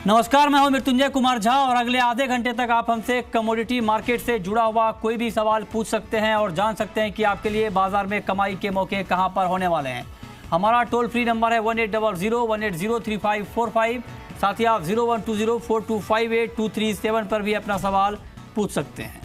नमस्कार, मैं हूं मृत्युंजय कुमार झा और अगले आधे घंटे तक आप हमसे कमोडिटी मार्केट से जुड़ा हुआ कोई भी सवाल पूछ सकते हैं और जान सकते हैं कि आपके लिए बाजार में कमाई के मौके कहां पर होने वाले हैं। हमारा टोल फ्री नंबर है 1800-180-3545। साथ ही आप 0120-4258-237 पर भी अपना सवाल पूछ सकते हैं।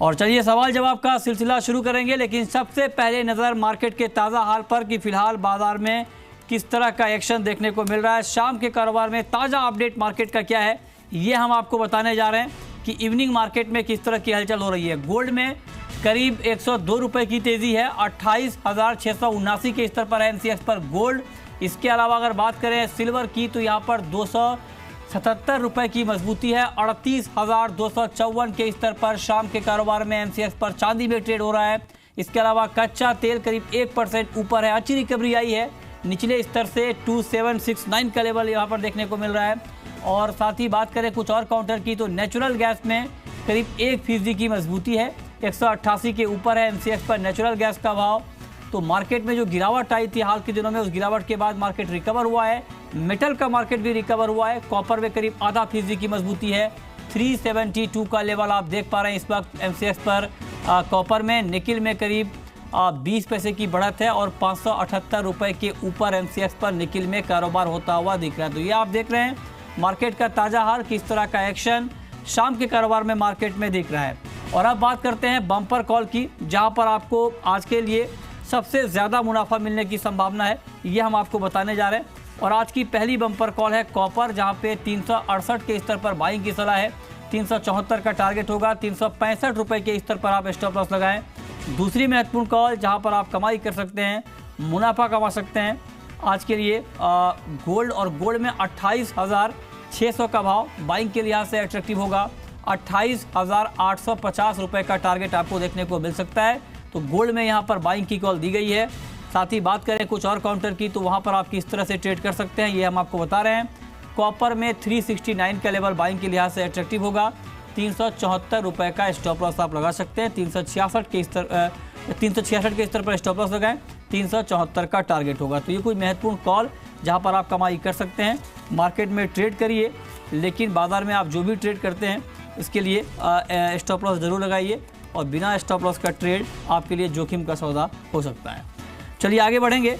और चलिए सवाल जवाब का सिलसिला शुरू करेंगे, लेकिन सबसे पहले नज़र मार्केट के ताज़ा हाल पर कि फिलहाल बाजार में किस तरह का एक्शन देखने को मिल रहा है। शाम के कारोबार में ताज़ा अपडेट मार्केट का क्या है, ये हम आपको बताने जा रहे हैं कि इवनिंग मार्केट में किस तरह की हलचल हो रही है। गोल्ड में करीब 102 रुपये की तेज़ी है, 28,679 के स्तर पर है एमसीएक्स पर गोल्ड। इसके अलावा अगर बात करें सिल्वर की तो यहाँ पर 277 रुपये की मजबूती है, 38,254 के स्तर पर शाम के कारोबार में एमसीएक्स पर चांदी में ट्रेड हो रहा है। इसके अलावा कच्चा तेल करीब 1% ऊपर है, अच्छी रिकवरी आई है, निचले स्तर से 2769 का लेवल यहाँ पर देखने को मिल रहा है। और साथ ही बात करें कुछ और काउंटर की तो नेचुरल गैस में करीब 1% की मजबूती है, 188 के ऊपर है एमसीएक्स पर नेचुरल गैस का भाव। तो मार्केट में जो गिरावट आई थी हाल के दिनों में, उस गिरावट के बाद मार्केट रिकवर हुआ है। मेटल का मार्केट भी रिकवर हुआ है, कॉपर में करीब 0.5% की मजबूती है, 372 का लेवल आप देख पा रहे हैं इस वक्त एमसीएक्स पर कॉपर में। निकिल में करीब 20 पैसे की बढ़त है और 578 रुपये के ऊपर एमसीएक्स पर निकिल में कारोबार होता हुआ दिख रहा है। तो ये आप देख रहे हैं मार्केट का ताज़ा हाल, किस तरह का एक्शन शाम के कारोबार में मार्केट में दिख रहा है। और अब बात करते हैं बम्पर कॉल की, जहां पर आपको आज के लिए सबसे ज़्यादा मुनाफा मिलने की संभावना है, ये हम आपको बताने जा रहे हैं। और आज की पहली बम्पर कॉल है कॉपर, जहां पे 368 के स्तर पर बाइंग की सलाह है, 374 का टारगेट होगा, 365 रुपये के स्तर पर आप स्टॉप लॉस लगाएं। दूसरी महत्वपूर्ण कॉल जहां पर आप कमाई कर सकते हैं, मुनाफा कमा सकते हैं आज के लिए गोल्ड, और गोल्ड में 28,600 का भाव बाइंग के लिहाज से अट्रैक्टिव होगा, 28,850 रुपये का टारगेट आपको देखने को मिल सकता है। तो गोल्ड में यहाँ पर बाइंग की कॉल दी गई है। साथ ही बात करें कुछ और काउंटर की तो वहाँ पर आप किस तरह से ट्रेड कर सकते हैं, ये हम आपको बता रहे हैं। कॉपर में 369 का लेवल बाइंग के लिहाज से अट्रैक्टिव होगा, 374 रुपये का स्टॉप लॉस आप लगा सकते हैं, 366 के स्तर पर स्टॉप लॉस लगाएं, 374 का टारगेट होगा। तो ये कोई महत्वपूर्ण कॉल जहां पर आप कमाई कर सकते हैं। मार्केट में ट्रेड करिए, लेकिन बाजार में आप जो भी ट्रेड करते हैं इसके लिए स्टॉप लॉस ज़रूर लगाइए, और बिना स्टॉप लॉस का ट्रेड आपके लिए जोखिम का सौदा हो सकता है। चलिए आगे बढ़ेंगे।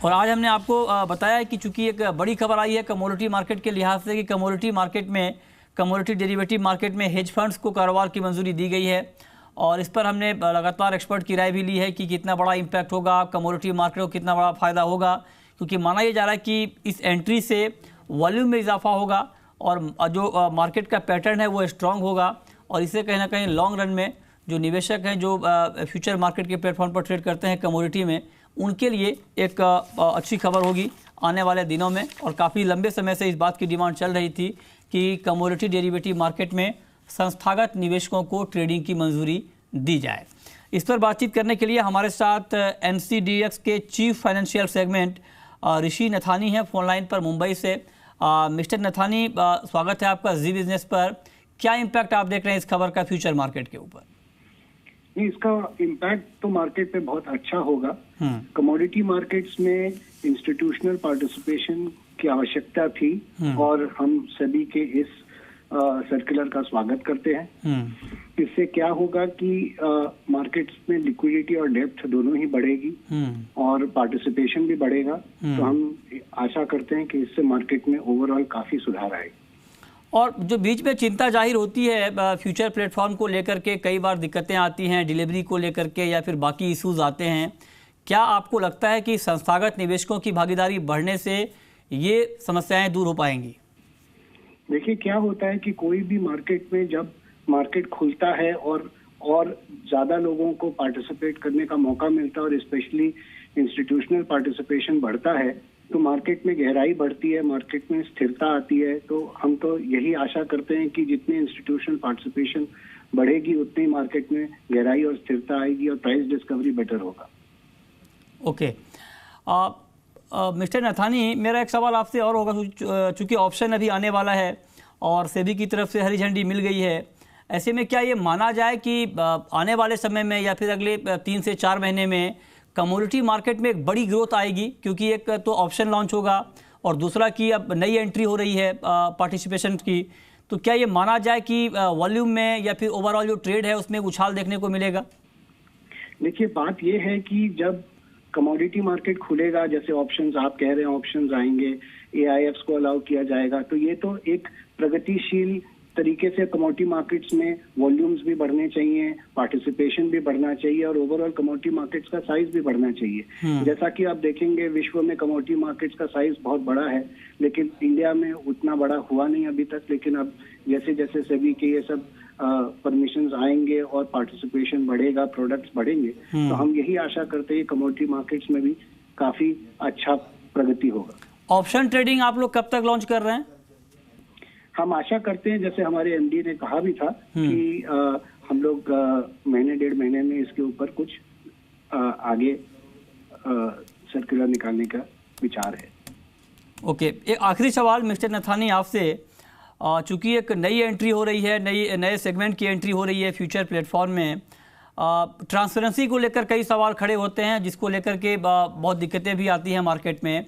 और आज हमने आपको बताया है कि चूँकि एक बड़ी खबर आई है कमोडिटी मार्केट के लिहाज से कि कमोडिटी मार्केट में, कमोडिटी डेरिवेटिव मार्केट में हेज फंड्स को कारोबार की मंजूरी दी गई है। और इस पर हमने लगातार एक्सपर्ट की राय भी ली है कि कितना बड़ा इम्पैक्ट होगा, कमोडिटी मार्केट को कितना बड़ा फ़ायदा होगा, क्योंकि माना यह जा रहा है कि इस एंट्री से वॉल्यूम में इजाफा होगा और जो मार्केट का पैटर्न है वो स्ट्रांग होगा। और इससे कहीं ना कहीं लॉन्ग रन में जो निवेशक हैं, जो फ्यूचर मार्केट के प्लेटफॉर्म पर ट्रेड करते हैं कमोडिटी में, उनके लिए एक अच्छी खबर होगी आने वाले दिनों में। और काफ़ी लंबे समय से इस बात की डिमांड चल रही थी कि कमोडिटी डेरिवेटिव मार्केट में संस्थागत निवेशकों को ट्रेडिंग की मंजूरी दी जाए। इस पर बातचीत करने के लिए हमारे साथ एनसीडीएक्स के चीफ फाइनेंशियल सेगमेंट ऋषि नथानी हैं फोन लाइन पर मुंबई से। मिस्टर नथानी, स्वागत है आपका जी बिजनेस पर। क्या इम्पैक्ट आप देख रहे हैं इस खबर का फ्यूचर मार्केट के ऊपर? नहीं, इसका इम्पैक्ट तो मार्केट पे बहुत अच्छा होगा। कमोडिटी मार्केट्स में इंस्टीट्यूशनल पार्टिसिपेशन की आवश्यकता थी और हम सभी के इस सर्कुलर का स्वागत करते हैं। इससे क्या होगा कि मार्केट्स में लिक्विडिटी और डेप्थ दोनों ही बढ़ेगी और पार्टिसिपेशन भी बढ़ेगा। तो हम आशा करते हैं कि इससे मार्केट में ओवरऑल काफी सुधार आएगा। और जो बीच में चिंता जाहिर होती है फ्यूचर प्लेटफॉर्म को लेकर के, कई बार दिक्कतें आती हैं डिलीवरी को लेकर के या फिर बाकी इश्यूज आते हैं, क्या आपको लगता है कि संस्थागत निवेशकों की भागीदारी बढ़ने से ये समस्याएं दूर हो पाएंगी? देखिए, क्या होता है कि कोई भी मार्केट में जब मार्केट खुलता है और ज्यादा लोगों को पार्टिसिपेट करने का मौका मिलता है और स्पेशली इंस्टीट्यूशनल पार्टिसिपेशन बढ़ता है, तो मार्केट में गहराई बढ़ती है, मार्केट में स्थिरता आती है। तो हम तो यही आशा करते हैं कि जितनी इंस्टीट्यूशनल पार्टिसिपेशन बढ़ेगी उतनी मार्केट में गहराई और स्थिरता आएगी और प्राइस डिस्कवरी बेटर होगा। ओके। मिस्टर नथानी, मेरा एक सवाल आपसे और होगा, चूँकि ऑप्शन अभी आने वाला है और सेबी की तरफ से हरी झंडी मिल गई है, ऐसे में क्या ये माना जाए कि आने वाले समय में या फिर अगले 3 से 4 महीने में कमोडिटी मार्केट में एक बड़ी ग्रोथ आएगी, क्योंकि एक तो ऑप्शन लॉन्च होगा और दूसरा कि अब नई एंट्री हो रही है पार्टिसिपेशन की, तो क्या ये माना जाए कि वॉल्यूम में या फिर ओवरऑल जो ट्रेड है उसमें उछाल देखने को मिलेगा? देखिए, बात ये है कि जब कमोडिटी मार्केट खुलेगा, जैसे ऑप्शंस आप कह रहे हैं, ऑप्शंस आएंगे, एआईएफ्स को अलाउ किया जाएगा, तो ये तो एक प्रगतिशील तरीके से कमोडिटी मार्केट्स में वॉल्यूम्स भी बढ़ने चाहिए, पार्टिसिपेशन भी बढ़ना चाहिए और ओवरऑल कमोडिटी मार्केट्स का साइज भी बढ़ना चाहिए। जैसा कि आप देखेंगे विश्व में कमोडिटी मार्केट्स का साइज बहुत बड़ा है, लेकिन इंडिया में उतना बड़ा हुआ नहीं अभी तक। लेकिन अब जैसे जैसे सेबी के ये सब परमिशंस आएंगे और पार्टिसिपेशन बढ़ेगा, प्रोडक्ट्स बढ़ेंगे, तो हम यही आशा करते हैं कमोडिटी मार्केट्स में भी काफी अच्छा प्रगति होगा। ऑप्शन ट्रेडिंग आप लोग कब तक लॉन्च कर रहे हैं? हम आशा करते हैं, जैसे हमारे एमडी ने कहा भी था कि हम लोग महीने डेढ़ महीने में इसके ऊपर कुछ आगे सर्कुलर निकालने का विचार है। ओके, एक आखिरी सवाल मिस्टर नथानी आपसे, चूंकि एक नई एंट्री हो रही है, नए सेगमेंट की एंट्री हो रही है फ्यूचर प्लेटफॉर्म में, ट्रांसपेरेंसी को लेकर कई सवाल खड़े होते हैं, जिसको लेकर के बहुत दिक्कतें भी आती हैं मार्केट में।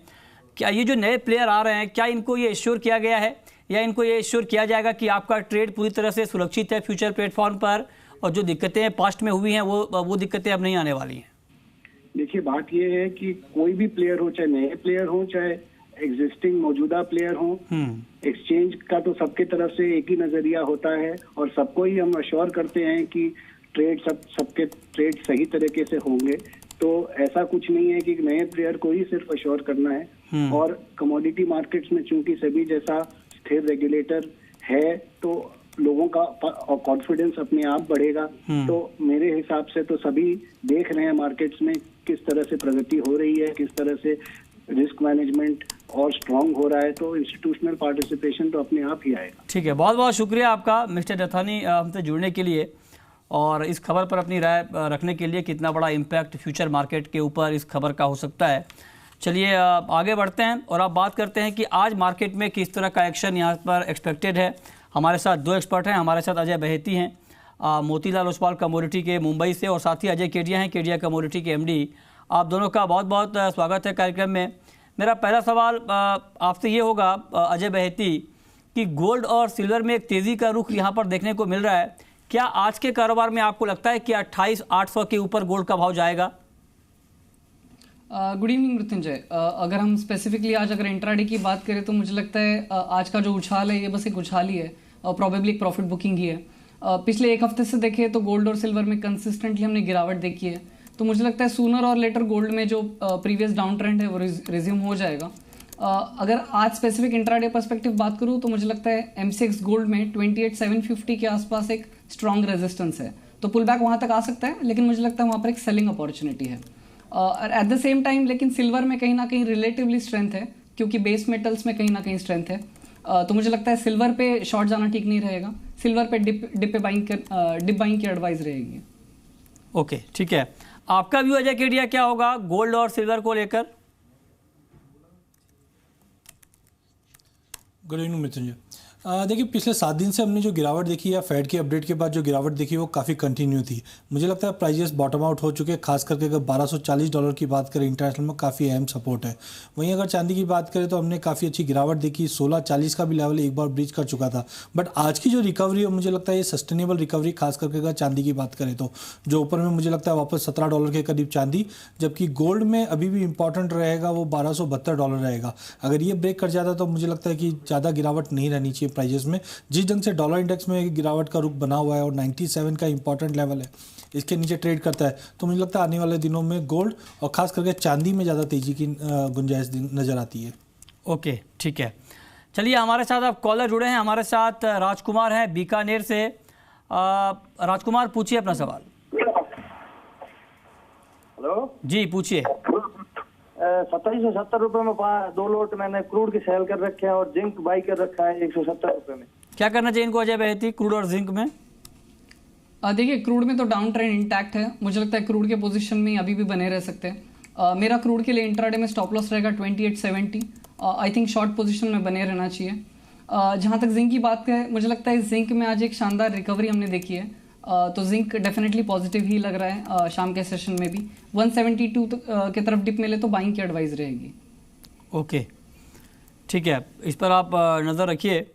क्या ये जो नए प्लेयर आ रहे हैं, क्या इनको ये एश्योर किया गया है या इनको ये एश्योर किया जाएगा कि आपका ट्रेड पूरी तरह से सुरक्षित है फ्यूचर प्लेटफॉर्म पर और जो दिक्कतें पास्ट में हुई हैं वो दिक्कतें अब नहीं आने वाली हैं? देखिए, बात ये है कि कोई भी प्लेयर हो, चाहे नए प्लेयर हो चाहे एग्जिस्टिंग मौजूदा प्लेयर हो, एक्सचेंज का तो सबके तरफ से एक ही नजरिया होता है और सबको ही हम अश्योर करते हैं कि सबके ट्रेड सही तरीके से होंगे। तो ऐसा कुछ नहीं है कि नए प्लेयर को ही सिर्फ अश्योर करना है। और कमोडिटी मार्केट्स में चूंकि सेबी जैसा स्थिर रेगुलेटर है, तो लोगों का कॉन्फिडेंस अपने आप बढ़ेगा। तो मेरे हिसाब से तो सभी देख रहे हैं मार्केट्स में किस तरह से प्रगति हो रही है, किस तरह से रिस्क मैनेजमेंट और स्ट्रांग हो रहा है, तो इंस्टीट्यूशनल पार्टिसिपेशन तो अपने आप ही आएगा। ठीक है, बहुत बहुत शुक्रिया आपका मिस्टर नथानी हमसे जुड़ने के लिए और इस खबर पर अपनी राय रखने के लिए। कितना बड़ा इम्पैक्ट फ्यूचर मार्केट के ऊपर इस खबर का हो सकता है। चलिए आगे बढ़ते हैं और अब बात करते हैं कि आज मार्केट में किस तरह का एक्शन यहाँ पर एक्सपेक्टेड है। हमारे साथ दो एक्सपर्ट हैं। हमारे साथ अजय बहेती हैं मोतीलाल ओसवाल कमोडिटी के मुंबई से, और साथ ही अजय केडिया हैं केडिया कमोडिटी के एमडी। आप दोनों का बहुत बहुत स्वागत है कार्यक्रम में। मेरा पहला सवाल आपसे ये होगा अजय बहेती कि गोल्ड और सिल्वर में एक तेज़ी का रुख यहाँ पर देखने को मिल रहा है। क्या आज के कारोबार में आपको लगता है कि 28,800 के ऊपर गोल्ड का भाव जाएगा? Good evening Mrityunjay. अगर हम स्पेसिफिकली आज अगर इंट्राडे की बात करें तो मुझे लगता है आज का जो उछाल है ये बस एक उछाल ही है और प्रॉबेबली एक प्रॉफिट बुकिंग ही है। पिछले एक हफ्ते से देखें तो गोल्ड और सिल्वर में कंसिस्टेंटली हमने गिरावट देखी है, तो मुझे लगता है सूनर और लेटर गोल्ड में जो प्रीवियस डाउन ट्रेंड है वो रिज्यूम हो जाएगा। अगर आज स्पेसिफिक इंट्राडे पर्सपेक्टिव बात करूँ तो मुझे लगता है M6 गोल्ड में 28,750 के आसपास एक स्ट्रॉन्ग रेजिस्टेंस है, तो पुल बैक वहाँ तक आ सकता है, लेकिन मुझे लगता है वहाँ पर एक सेलिंग अपॉर्चुनिटी है। एट द सेम टाइम लेकिन सिल्वर में कहीं ना कहीं रिलेटिवली स्ट्रेंथ है, क्योंकि बेस मेटल्स में कहीं ना कहीं स्ट्रेंथ है। तो मुझे लगता है सिल्वर पे शॉर्ट जाना ठीक नहीं रहेगा, सिल्वर पे डिप बाइंग की एडवाइस रहेगी। ओके, ठीक है। आपका व्यू अजय केडिया क्या होगा गोल्ड और सिल्वर को लेकर? Good evening Mrityunjay. देखिए, पिछले 7 दिन से हमने जो गिरावट देखी या फेड की अपडेट के बाद जो गिरावट देखी वो काफ़ी कंटिन्यू थी। मुझे लगता है प्राइजेस बॉटम आउट हो चुके हैं, खास करके अगर $1240 की बात करें इंटरनेशनल में काफ़ी अहम सपोर्ट है। वहीं अगर चांदी की बात करें तो हमने काफ़ी अच्छी गिरावट देखी, 1640 का भी लेवल एक बार ब्रीच कर चुका था। बट आज की जो रिकवरी है मुझे लगता है ये सस्टेनेबल रिकवरी, खास करके अगर चांदी की बात करें तो जो ऊपर में मुझे लगता है वापस $17 के करीब चांदी, जबकि गोल्ड में अभी भी इंपॉर्टेंट रहेगा वो $1272 रहेगा। अगर ये ब्रेक कर जाता तो मुझे लगता है कि ज़्यादा गिरावट नहीं रहनी चाहिए प्राइजेस में। जिस ढंग से डॉलर इंडेक्स में गिरावट का रुख बना हुआ है और 97 का इंपॉर्टेंट लेवल है, इसके नीचे ट्रेड करता है, तो मुझे लगता है आने वाले दिनों में गोल्ड और खास करके चांदी में ज़्यादा तेजी की गुंजाइश नज़र आती है। ओके, ठीक है। चलिए, हमारे साथ अब कॉलर जुड़े हैं। हमारे साथ राजकुमार हैं बीकानेर से। राजकुमार, पूछिए अपना सवाल। हेलो जी, पूछिए। 2770 रुपये में 2 लोट मैंने क्रूड की सेल कर रखे हैं और जिंक बाई कर रखा है 170 रुपये में। क्या करना चाहिए इनको अजय बहेती क्रूड और जिंक में? देखिए, क्रूड में तो डाउन ट्रेंड इंटैक्ट है, मुझे लगता है क्रूड के पोजीशन में अभी भी बने रह सकते हैं। मेरा क्रूड के लिए इंट्राडे में स्टॉप लॉस रहेगा 2870। आई थिंक शॉर्ट पोजीशन में बने रहना चाहिए। जहाँ तक जिंक की बात है, मुझे लगता है जिंक में आज एक शानदार रिकवरी हमने देखी है। तो जिंक डेफिनेटली पॉजिटिव ही लग रहा है शाम के सेशन में भी। 172 की तरफ डिप मिले तो बाइंग की एडवाइस रहेगी। ओके, ठीक है, इस पर आप नज़र रखिए।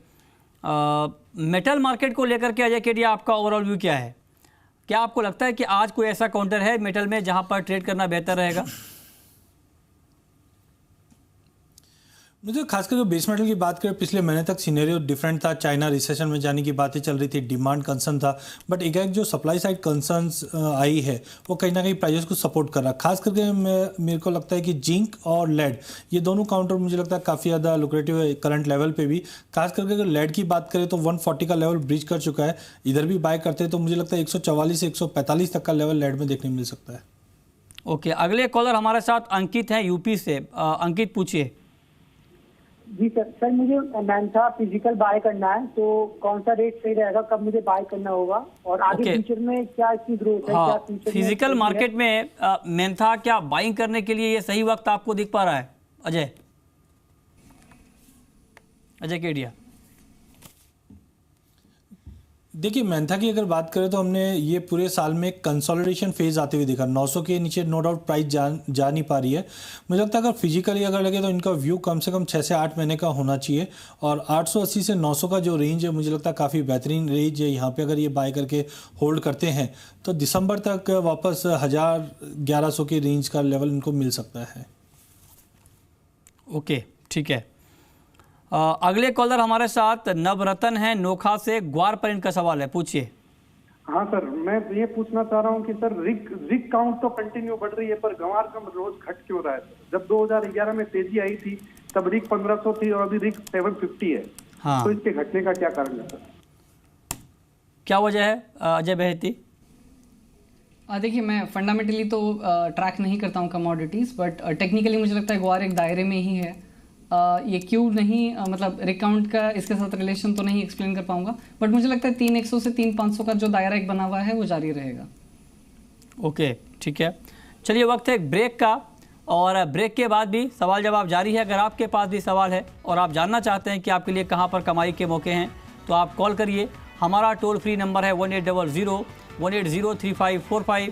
मेटल मार्केट को लेकर के अजय केडिया आपका ओवरऑल व्यू क्या है? क्या आपको लगता है कि आज कोई ऐसा काउंटर है मेटल में जहां पर ट्रेड करना बेहतर रहेगा? मुझे खास करके बेस मेटल की बात करें, पिछले महीने तक सिनेरियो डिफरेंट था। चाइना रिसेशन में जाने की बातें चल रही थी, डिमांड कंसर्न था, बट एक जो सप्लाई साइड कंसर्न्स आई है वो कहीं ना कहीं प्राइसेस को सपोर्ट कर रहा है। खास करके मेरे को लगता है कि जिंक और लेड, ये दोनों काउंटर मुझे लगता है काफ़ी ज़्यादा लुक्रेटिव है करंट लेवल पे भी। खास करके अगर लेड की बात करें तो 140 का लेवल ब्रीच कर चुका है, इधर भी बाय करते हैं तो मुझे लगता है 144 से 145 तक का लेवल लेड में देखने मिल सकता है। ओके, अगले कॉलर हमारे साथ अंकित हैं यूपी से। अंकित पूछिए। जी सर मुझे मैंथा फिजिकल बाय करना है, तो कौन सा रेट सही रहेगा, कब मुझे बाय करना होगा, और आगे फ्यूचर में क्या इसकी ग्रोथ है? क्या फ्यूचर फिजिकल मार्केट में मैंथा क्या बाइंग करने के लिए ये सही वक्त आपको दिख पा रहा है अजय केडिया? देखिए, मैंथा की अगर बात करें तो हमने ये पूरे साल में कंसोलिडेशन फेज आते हुए देखा। 900 के नीचे नो डाउट प्राइस जा नहीं पा रही है। मुझे लगता है अगर फिजिकली अगर लगे तो इनका व्यू कम से कम 6 से 8 महीने का होना चाहिए, और 880 से 900 का जो रेंज है मुझे लगता है काफ़ी बेहतरीन रेंज है। यहाँ पे अगर ये बाय करके होल्ड करते हैं तो दिसंबर तक वापस 1000-1100 की रेंज का लेवल इनको मिल सकता है। ओके, ठीक है। अगले कॉलर हमारे साथ नवरतन है नोखा से। ग्वार पर इनका सवाल है, पूछिए। हाँ सर, मैं ये पूछना चाह रहा हूँ कि सर रिग काउंट तो कंटिन्यू बढ़ रही है, पर गंवार कम रोज घट क्यों रहा है? जब 2011 में तेजी आई थी तब रिग 1500 थी और अभी रिग 750 है। हाँ, तो इसके घटने का क्या कारण है सर? क्या वजह है अजय बहेती? देखिए, मैं फंडामेंटली तो ट्रैक नहीं करता हूँ कमोडिटीज़, बट टेक्निकली मुझे लगता है ग्वार एक दायरे में ही है। ये क्यों नहीं, मतलब रिकाउंट का इसके साथ रिलेशन तो नहीं एक्सप्लेन कर पाऊंगा, बट मुझे लगता है 3100 से 3500 का जो दायरा एक बना हुआ है वो जारी रहेगा। ओके, ठीक है, चलिए वक्त है एक ब्रेक का, और ब्रेक के बाद भी सवाल जवाब जारी है। अगर आपके पास भी सवाल है और आप जानना चाहते हैं कि आपके लिए कहाँ पर कमाई के मौके हैं तो आप कॉल करिए। हमारा टोल फ्री नंबर है 1800 180 3545।